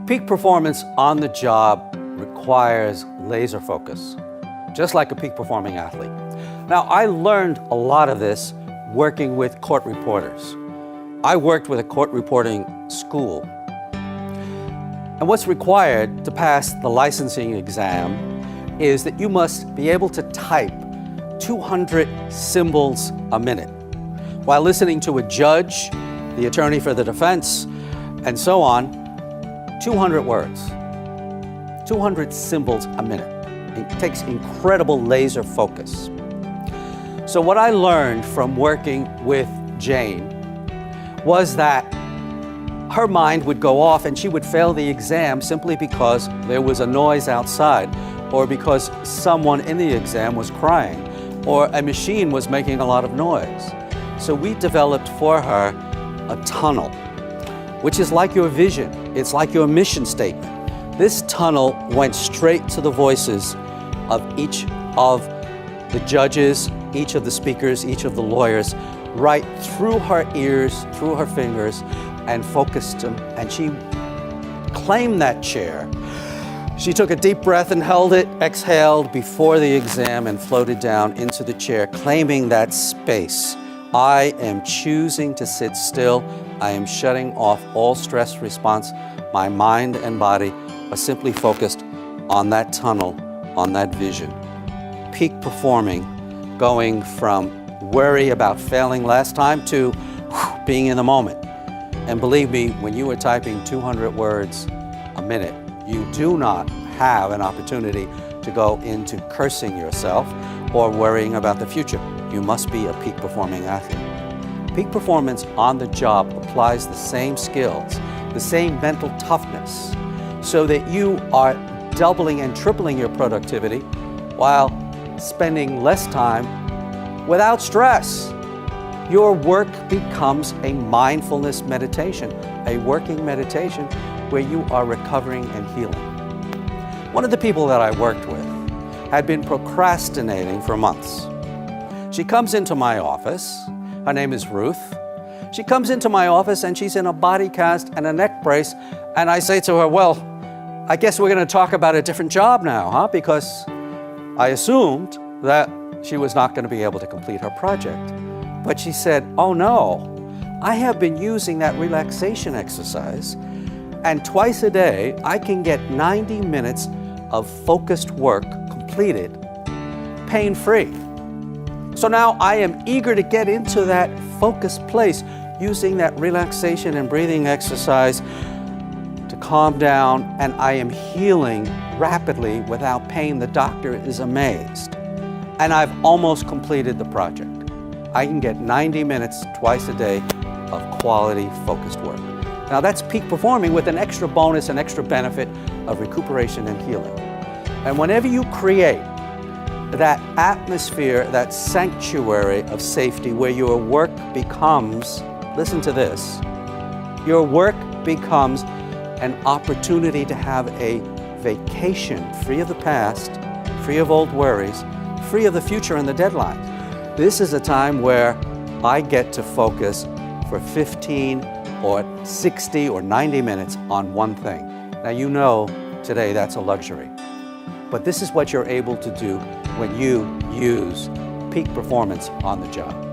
Peak performance on the job requires laser focus, just like a peak performing athlete. Now, I learned a lot of this working with court reporters. I worked with a court reporting school. And what's required to pass the licensing exam is that you must be able to type 200 symbols a minute while listening to a judge, the attorney for the defense, and so on. 200 words, 200 symbols a minute. It takes incredible laser focus. So what I learned from working with Jane was that her mind would go off and she would fail the exam simply because there was a noise outside, or because someone in the exam was crying, or a machine was making a lot of noise. So we developed for her a tunnel, which is like your vision. It's like your mission statement. This tunnel went straight to the voices of each of the judges, each of the speakers, each of the lawyers, right through her ears, through her fingers, and focused them. And she claimed that chair. She took a deep breath and held it, exhaled before the exam, and floated down into the chair, claiming that space. I am choosing to sit still. I am shutting off all stress response. My mind and body are simply focused on that tunnel, on that vision. Peak performing, going from worry about failing last time to being in the moment. And believe me, when you are typing 200 words a minute, you do not have an opportunity to go into cursing yourself or worrying about the future. You must be a peak performing athlete. Peak performance on the job applies the same skills, the same mental toughness, so that you are doubling and tripling your productivity while spending less time without stress. Your work becomes a mindfulness meditation, a working meditation where you are recovering and healing. One of the people that I worked with had been procrastinating for months. She comes into my office. Her name is Ruth. She comes into my office and she's in a body cast and a neck brace. And I say to her, well, I guess we're going to talk about a different job now, huh? Because I assumed that she was not going to be able to complete her project. But she said, oh no, I have been using that relaxation exercise, and twice a day I can get 90 minutes of focused work completed pain-free. So now I am eager to get into that focused place using that relaxation and breathing exercise to calm down, and I am healing rapidly without pain. The doctor is amazed. And I've almost completed the project. I can get 90 minutes twice a day of quality focused work. Now that's peak performing with an extra bonus, an extra benefit of recuperation and healing. And whenever you create that atmosphere, that sanctuary of safety where your work becomes, listen to this, your work becomes an opportunity to have a vacation free of the past, free of old worries, free of the future and the deadline. This is a time where I get to focus for 15 or 60 or 90 minutes on one thing. Now you know today that's a luxury, but this is what you're able to do when you use peak performance on the job.